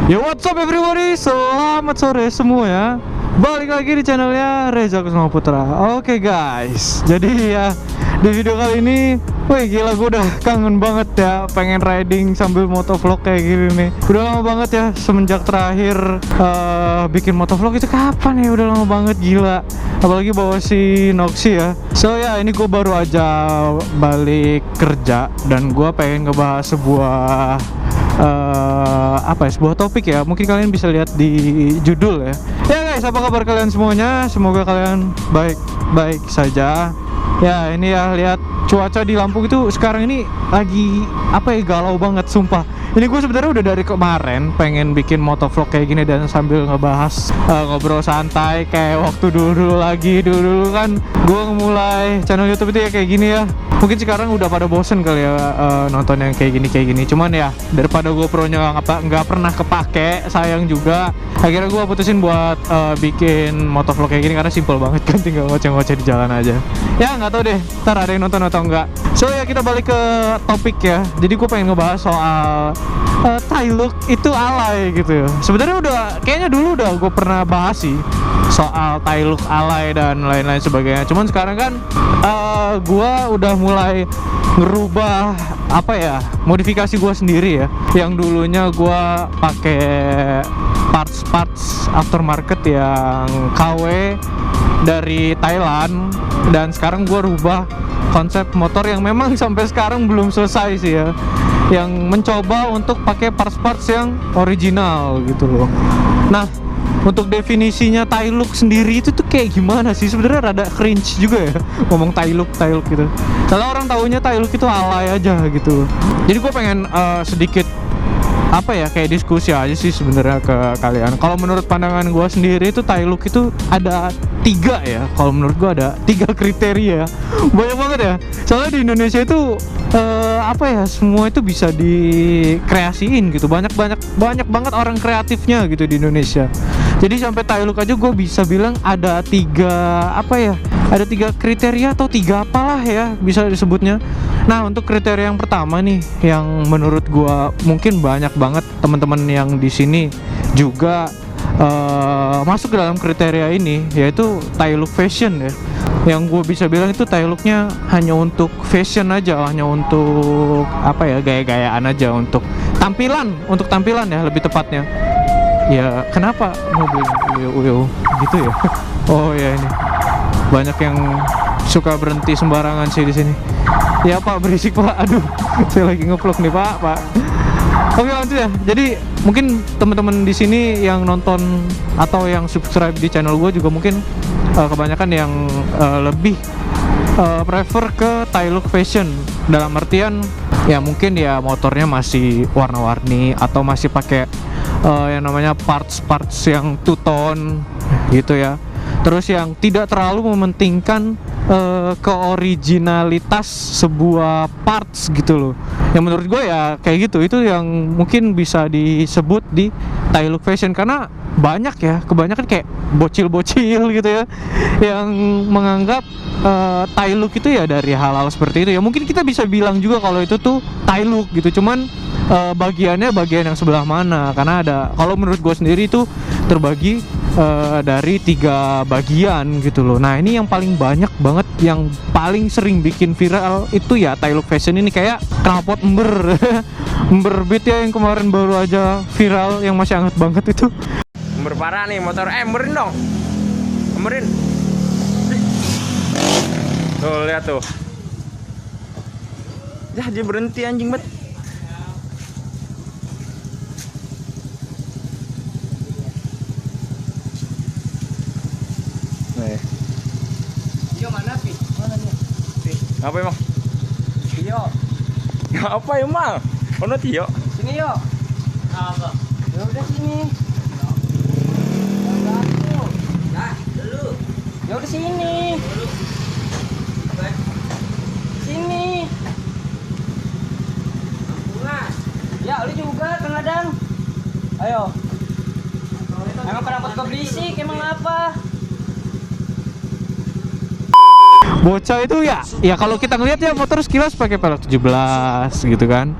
Yo, what's up everybody, selamat sore semua ya. Balik lagi di channelnya Reza Kusuma Putra. Oke guys, jadi ya di video kali ini, wih gila gue udah kangen banget ya, pengen riding sambil motovlog kayak gini nih. Udah lama banget ya, semenjak terakhir bikin motovlog itu kapan ya, udah lama banget gila. Apalagi bawa si Noxy ya. So ya, ini gue baru aja balik kerja dan gue pengen ngebahas sebuah sebuah topik ya. Mungkin kalian bisa lihat di judul ya. Ya guys, apa kabar kalian semuanya? Semoga kalian baik-baik saja. Ya ini ya, lihat cuaca di Lampung itu sekarang ini lagi galau banget sumpah. Ini gue sebenarnya udah dari kemarin pengen bikin motovlog kayak gini dan sambil ngebahas ngobrol santai kayak waktu dulu kan gue mulai channel YouTube itu ya kayak gini ya. Mungkin sekarang udah pada bosen kali ya nonton yang kayak gini. Cuman ya daripada GoPro-nya nggak pernah kepake, sayang juga. Akhirnya gue putusin buat bikin motovlog kayak gini karena simple banget kan, tinggal ngoceh-ngoceh di jalan aja. Ya nggak tahu deh, ntar ada yang nonton atau enggak. So ya kita balik ke topik ya. Jadi gue pengen ngebahas soal Thai look itu alay gitu ya. Sebenarnya kayaknya dulu udah gue pernah bahas sih soal Thai look alay dan lain-lain sebagainya. Cuman sekarang kan gue udah mulai ngerubah modifikasi gue sendiri ya. Yang dulunya gue pakai parts aftermarket yang KW dari Thailand, dan sekarang gue rubah konsep motor yang memang sampai sekarang belum selesai sih ya, yang mencoba untuk pakai parts yang original gitu loh. Nah, untuk definisinya Thai look sendiri itu tuh kayak gimana sih? Sebenarnya rada cringe juga ya ngomong Thai look gitu. Kalau orang taunya Thai look itu alay aja gitu. Jadi gue pengen sedikit kayak diskusi aja sih sebenarnya ke kalian. Kalau menurut pandangan gue sendiri itu Thai look itu ada 3 ya. Kalau menurut gue ada 3 kriteria. Banyak banget ya. Soalnya di Indonesia itu semua itu bisa dikreasiin gitu. Banyak banget orang kreatifnya gitu di Indonesia. Jadi sampai Thai look aja gue bisa bilang ada 3 ada 3 kriteria atau 3 apalah ya bisa disebutnya. Nah, untuk kriteria yang pertama nih, yang menurut gua mungkin banyak banget teman-teman yang di sini juga masuk ke dalam kriteria ini, yaitu Thai look fashion ya. Yang gue bisa bilang itu Thai looknya hanya untuk fashion aja, hanya untuk gaya-gayaan aja, untuk tampilan ya lebih tepatnya. Ya kenapa mobil uyo gitu ya? Oh ya, ini banyak yang suka berhenti sembarangan sih di sini. Ya Pak, berisik Pak. Aduh, saya lagi ngevlog nih Pak. Oke, lanjut ya. Jadi mungkin teman-teman di sini yang nonton atau yang subscribe di channel gue juga mungkin kebanyakan yang lebih prefer ke Thai look fashion. Dalam artian ya mungkin ya motornya masih warna-warni atau masih pakai yang namanya parts yang two tone gitu ya. Terus yang tidak terlalu mementingkan keoriginalitas kebuah parts gitu loh. Yang menurut gue ya kayak gitu, itu yang mungkin bisa disebut di Thai look fashion. Karena kebanyakan kayak bocil-bocil gitu ya, yang menganggap Thai look itu ya dari hal-hal seperti itu ya. Mungkin kita bisa bilang juga kalau itu tuh Thai look gitu, cuman bagian yang sebelah mana. Karena kalau menurut gue sendiri itu terbagi dari 3 bagian gitu loh. Nah, ini yang paling banyak banget, yang paling sering bikin viral itu ya Thai look fashion ini, kayak knalpot ember ember beat ya, yang kemarin baru aja viral, yang masih hangat banget itu. Ember parah nih motor, emberin dong, emberin. Tuh lihat tuh, ya dia berhenti anjing bet. Tio mana Pi? Mana nih? Pi. Apa emang? Tio. Apa emang? Ono Tio. Sini yo. Apa? Ya udah sini. Nah, dulu. Ya udah sini. Sini. Ampungan. Ya, lu juga kadang. Ayo. Emang kenapa kau berisik? Emang apa? Bocah itu ya kalau kita ngeliat ya motor sekilas pakai pelek 17 gitu kan.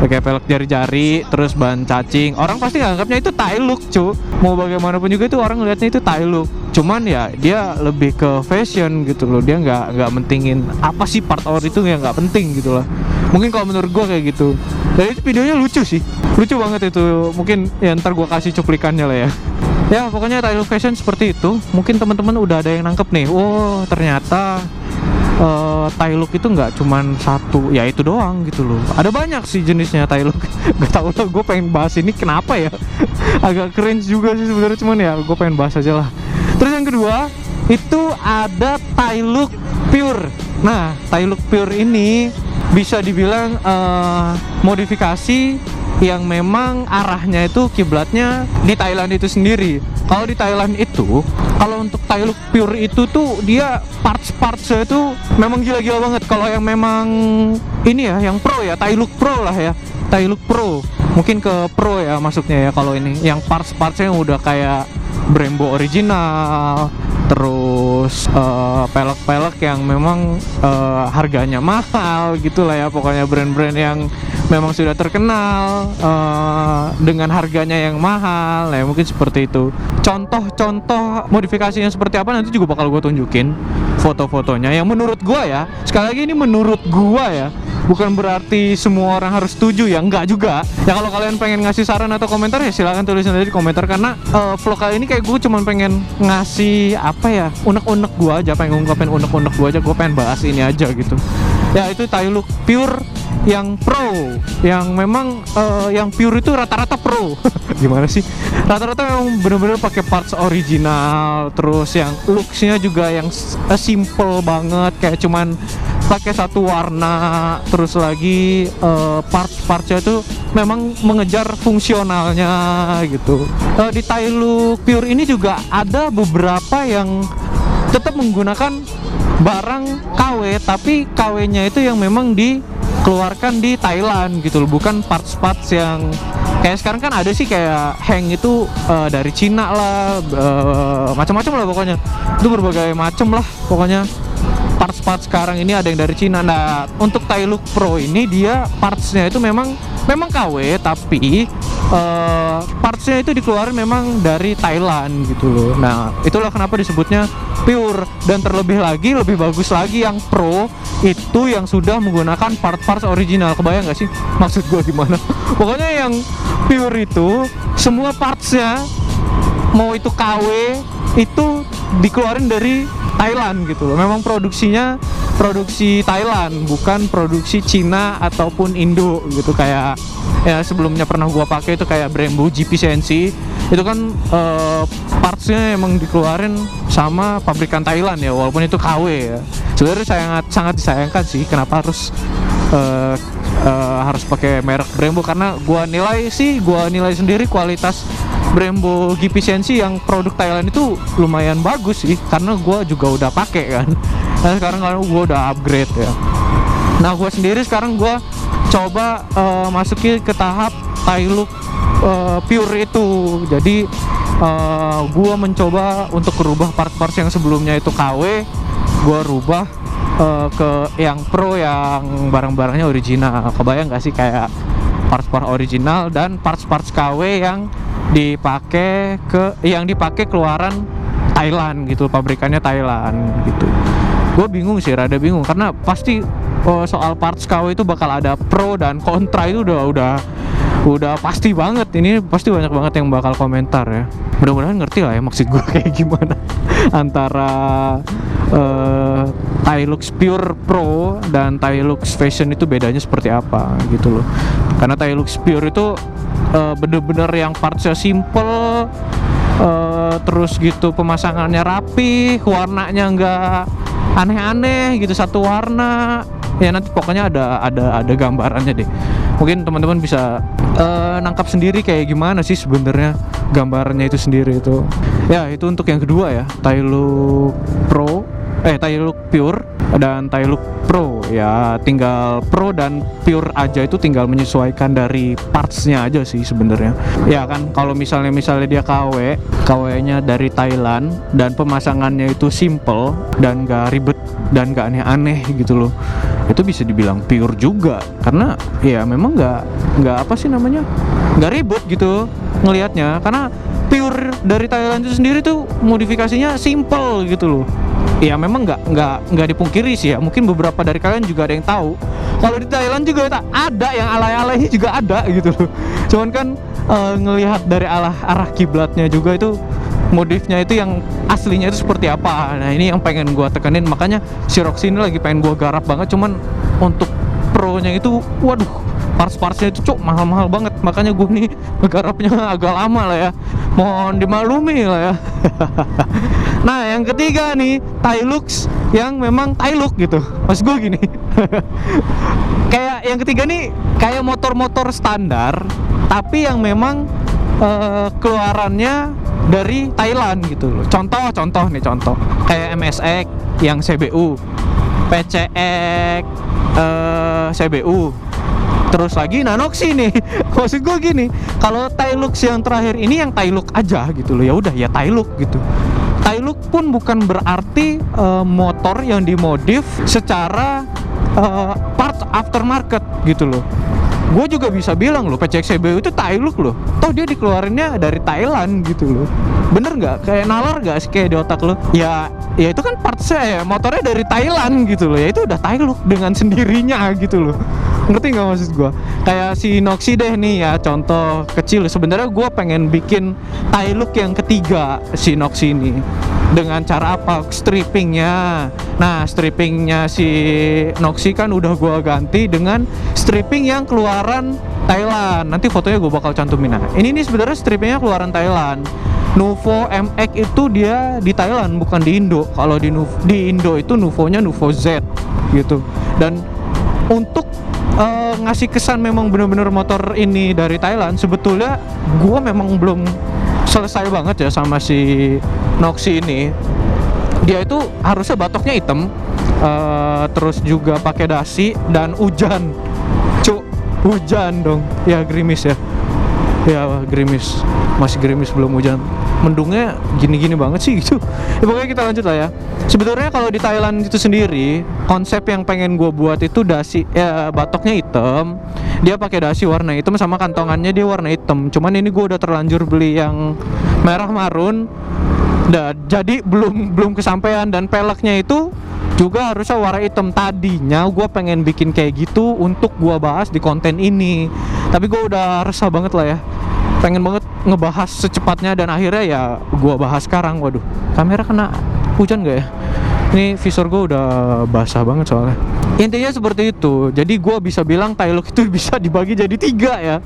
pakai pelek jari-jari, terus ban cacing. Orang pasti nganggapnya itu Thai look, cu. Mau bagaimanapun juga itu orang ngeliatnya itu Thai look. Cuman ya dia lebih ke fashion gitu loh. Dia nggak mentingin apa sih part ori itu, ya nggak penting gitu loh. Mungkin kalau menurut gua kayak gitu. Dan itu videonya lucu sih, lucu banget itu. Mungkin ya ntar gua kasih cuplikannya lah ya. Ya pokoknya Thai look fashion seperti itu. Mungkin teman-teman udah ada yang nangkep nih. Oh ternyata Thai look itu nggak cuman satu, ya itu doang gitu loh. Ada banyak sih jenisnya Thai look. Gak tau lah, gue pengen bahas ini kenapa ya. Agak cringe juga sih sebenarnya, cuman ya gue pengen bahas aja lah. Terus yang kedua itu ada Thai look pure. Nah Thai look pure ini bisa dibilang modifikasi yang memang arahnya itu kiblatnya di Thailand itu sendiri. Kalau di Thailand itu, kalau untuk Thai look pure itu tuh dia parts-partsnya itu memang gila-gila banget. Kalau yang memang ini ya, yang pro ya, Thai look pro lah ya, Thai look pro. Mungkin ke pro ya masuknya ya kalau ini. Yang parts-partsnya yang udah kayak Brembo original, terus pelek-pelek yang memang harganya mahal gitulah ya, pokoknya brand-brand yang memang sudah terkenal dengan harganya yang mahal ya, mungkin seperti itu. Contoh-contoh modifikasinya seperti apa nanti juga bakal gue tunjukin foto-fotonya yang menurut gue ya, sekali lagi ini menurut gue ya, bukan berarti semua orang harus setuju ya, enggak juga ya. Kalau kalian pengen ngasih saran atau komentar ya silahkan tulisin aja di komentar, karena vlog kali ini kayak gue cuman pengen ngasih apa ya, unek-unek gue aja, pengen ngungkapin unek-unek gue aja, gue pengen bahas ini aja gitu ya. Itu Thai look pure yang pro, yang memang yang pure itu rata-rata pro. Gimana sih, rata-rata memang bener-bener pakai parts original, terus yang looksnya juga yang simple banget, kayak cuman pakai satu warna, terus lagi parts-partsnya itu memang mengejar fungsionalnya gitu. Di Thai look pure ini juga ada beberapa yang tetap menggunakan barang KW, tapi KW-nya itu yang memang dikeluarkan di Thailand gitu loh, bukan parts-parts yang kayak sekarang kan ada sih kayak Heng itu dari Cina lah, macam-macam lah pokoknya. Itu berbagai macam lah pokoknya. Parts-parts sekarang ini ada yang dari Cina. Nah, untuk Thai look pro ini dia partsnya itu memang KW, tapi partsnya itu dikeluarin memang dari Thailand gitu loh. Nah, itulah kenapa disebutnya pure. Dan terlebih lagi, lebih bagus lagi yang pro itu yang sudah menggunakan part-parts original. Kebayang gak sih maksud gue gimana? Pokoknya yang pure itu semua partsnya, mau itu KW, itu dikeluarin dari Thailand gitu loh. Memang produksinya produksi Thailand, bukan produksi Cina ataupun Indo gitu. Kayak ya sebelumnya pernah gua pakai itu kayak Brembo GP Sensi, itu kan partsnya emang dikeluarin sama pabrikan Thailand ya, walaupun itu KW ya. Sebenarnya sangat disayangkan sih kenapa harus pakai merek Brembo, karena gua nilai sendiri kualitas Brembo GP Sensi yang produk Thailand itu lumayan bagus sih, karena gue juga udah pakai kan. Nah sekarang kalau gue udah upgrade ya. Nah gue sendiri sekarang gue coba masukin ke tahap Thai look pure itu. Jadi gue mencoba untuk merubah part-parts yang sebelumnya itu KW, gue rubah ke yang pro, yang barang-barangnya original. Kebayang gak sih kayak parts-parts original dan parts-parts KW yang dipakai keluaran Thailand gitu, pabrikannya Thailand gitu. Gue bingung sih, rada bingung, karena pasti soal parts KW itu bakal ada pro dan kontra, itu udah pasti banget. Ini pasti banyak banget yang bakal komentar ya. Mudah-mudahan ngerti lah ya maksud gue kayak gimana antara Thai Lux Pure Pro dan Thai Lux Fashion itu bedanya seperti apa gitu loh. Karena Thai Lux Pure itu bener-bener yang partsnya simple, terus gitu pemasangannya rapi, warnanya nggak aneh-aneh gitu, satu warna ya. Nanti pokoknya ada gambarannya deh, mungkin teman-teman bisa nangkap sendiri kayak gimana sih sebenarnya gambarannya itu sendiri itu ya. Itu untuk yang kedua ya, Thai Look Pro, Thai Look Pure. dan Tailuk Pro ya, tinggal Pro dan Pure aja itu tinggal menyesuaikan dari partsnya aja sih sebenarnya ya kan. Kalau misalnya dia KW-nya dari Thailand dan pemasangannya itu simple dan gak ribet dan gak aneh-aneh gitu loh, itu bisa dibilang pure juga karena ya memang nggak apa sih namanya, nggak ribet gitu ngelihatnya, karena pure dari Thailand itu sendiri tuh modifikasinya simple gitu loh. Ya memang nggak dipungkiri sih ya, mungkin beberapa dari kalian juga ada yang tahu kalau di Thailand juga ada yang alay-alaynya juga ada gitu loh. Cuman kan ngelihat dari arah kiblatnya juga itu modifnya itu yang aslinya itu seperti apa. Nah ini yang pengen gua tekenin, makanya si Roxy ini lagi pengen gua garap banget. Cuman untuk pro-nya itu waduh, parts-partsnya itu mahal-mahal banget, makanya gue nih ngegarapnya agak lama lah ya, mohon dimaklumi lah ya. Nah yang ketiga nih, Tailux yang memang Tailuk gitu, maksud gue gini. Kayak yang ketiga nih kayak motor-motor standar tapi yang memang keluarannya dari Thailand gitu loh. Contoh kayak MSX yang CBU, PCX CBU, terus lagi Nanoxy nih. Maksud gue gini, kalau Tailux yang terakhir ini yang Tailuk aja gitu loh, ya udah ya Tailuk gitu. Tailuk pun bukan berarti motor yang dimodif secara part aftermarket gitu loh. Gue juga bisa bilang loh, PCX CBU itu Tailuk loh, toh dia dikeluarinnya dari Thailand gitu loh. Bener nggak? Kayak nalar nggak sih kayak di otak lo? Ya itu kan partnya ya, motornya dari Thailand gitu loh, ya itu udah Tailuk dengan sendirinya gitu loh. Ngerti nggak maksud gue? Kayak si Noxy deh nih ya, contoh kecil. Sebenarnya gue pengen bikin Tailuk yang ketiga si Noxy ini. Dengan cara apa? Strippingnya. Nah strippingnya si Noxy kan udah gue ganti dengan stripping yang keluaran Thailand. Nanti fotonya gue bakal cantumin. Nah ini nih sebenarnya strippingnya keluaran Thailand. Nuvo MX itu dia di Thailand, bukan di Indo. Kalau di Indo itu Nuvonya Nuvo Z gitu. Dan untuk ngasih kesan memang bener-bener motor ini dari Thailand, sebetulnya gue memang belum selesai banget ya sama si Noxy ini. Dia itu harusnya batoknya hitam, terus juga pakai dasi dan hujan. Hujan dong ya, gerimis ya. Ya gerimis, masih gerimis belum hujan. Mendungnya gini-gini banget sih gitu. Ya, pokoknya kita lanjut lah ya. Sebetulnya kalau di Thailand itu sendiri, konsep yang pengen gue buat itu dasi ya, batoknya hitam, dia pakai dasi warna hitam sama kantongannya dia warna hitam. Cuman ini gue udah terlanjur beli yang merah marun, jadi belum kesampaian. Dan peleknya itu juga harusnya warna hitam. Tadinya gue pengen bikin kayak gitu untuk gue bahas di konten ini, tapi gue udah resah banget lah ya, pengen banget ngebahas secepatnya, dan akhirnya ya gue bahas sekarang. Waduh, kamera kena hujan gak ya? Ini visor gue udah basah banget soalnya. Intinya seperti itu. Jadi gue bisa bilang Tailuk itu bisa dibagi jadi 3 ya.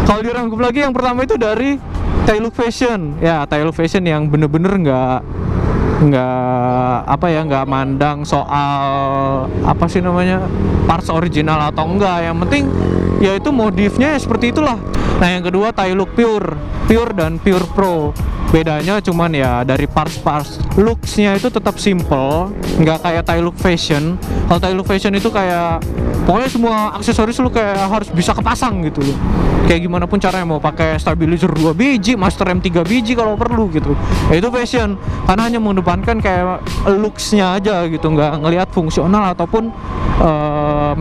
Kalau dirangkum lagi, yang pertama itu dari Tailuk Fashion. Ya Tailuk Fashion yang bener-bener nggak mandang soal apa sih namanya, parts original atau enggak. Yang penting ya itu modifnya ya seperti itulah. Nah yang kedua Tailuk Pure dan Pure Pro. Bedanya cuman ya dari parts looks-nya itu tetap simple, nggak kayak Tailuk Fashion. Kalau Tailuk Fashion itu kayak pokoknya semua aksesoris lu kayak harus bisa kepasang gitu loh. Kayak gimana pun caranya, mau pakai stabilizer 2 biji, master M 3 biji kalau perlu gitu. Ya itu fashion, karena hanya mengedepankan kayak looks-nya aja gitu, nggak ngelihat fungsional ataupun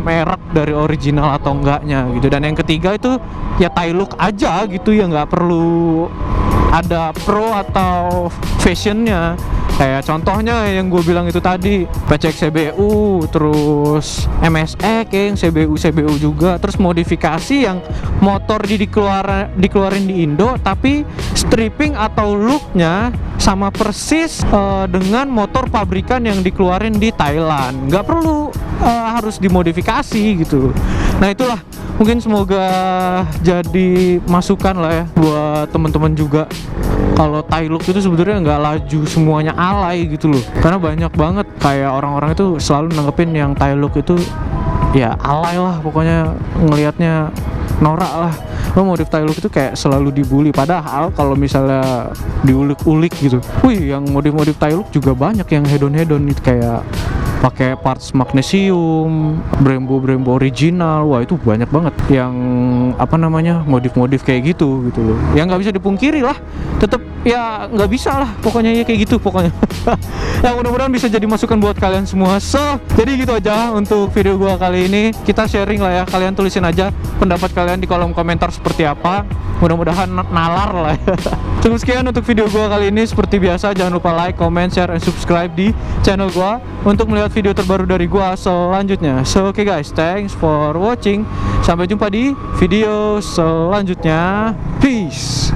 merek dari original atau enggaknya gitu. Dan yang ketiga itu ya Tailuk aja gitu, ya nggak perlu ada pro atau fashionnya. Kayak contohnya yang gue bilang itu tadi, PCX CBU, terus MSX yang CBU juga, terus modifikasi yang motor dikeluarin di Indo tapi stripping atau looknya sama persis dengan motor pabrikan yang dikeluarin di Thailand. Nggak perlu harus dimodifikasi gitu. Nah itulah, mungkin semoga jadi masukan lah ya buat teman-teman juga. Kalau Tailuk itu sebenarnya nggak laju semuanya alay gitu loh, karena banyak banget kayak orang-orang itu selalu nanggepin yang Tailuk itu ya alay lah, pokoknya ngelihatnya norak lah. Lo modif Tailuk itu kayak selalu dibully, padahal kalau misalnya diulik-ulik gitu, wih yang modif-modif Tailuk juga banyak yang hedon-hedon gitu, kayak pakai parts magnesium, Brembo original. Wah, itu banyak banget yang apa namanya modif kayak gitu loh. Ya nggak bisa dipungkiri lah, tetap ya nggak bisa lah pokoknya, ya kayak gitu pokoknya. Ya mudah-mudahan bisa jadi masukan buat kalian semua. So jadi gitu aja untuk video gua kali ini. Kita sharing lah ya, kalian tulisin aja pendapat kalian di kolom komentar seperti apa. Mudah-mudahan nalar lah ya. Cukup sekian untuk video gua kali ini. Seperti biasa jangan lupa like, comment, share, and subscribe di channel gua untuk melihat video terbaru dari gua selanjutnya. So oke guys, thanks for watching. Sampai jumpa di video selanjutnya. Peace.